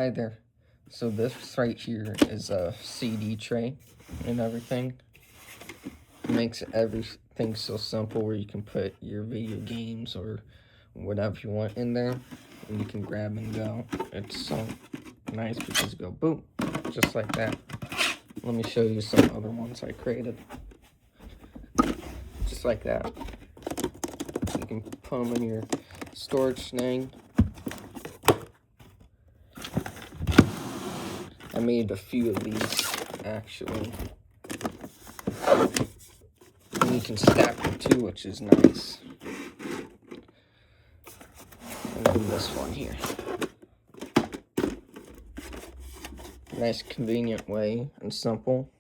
Hi there. So this right here is a CD tray and everything. It makes everything so simple where you can put your video games or whatever you want in there and you can grab and go. It's so nice because you go boom, just like that. Let me show you some other ones I created. Just like that. You can put them in your storage thing. I made a few of these actually. And you can stack them too, which is nice. And then this one here. Nice, convenient way and simple.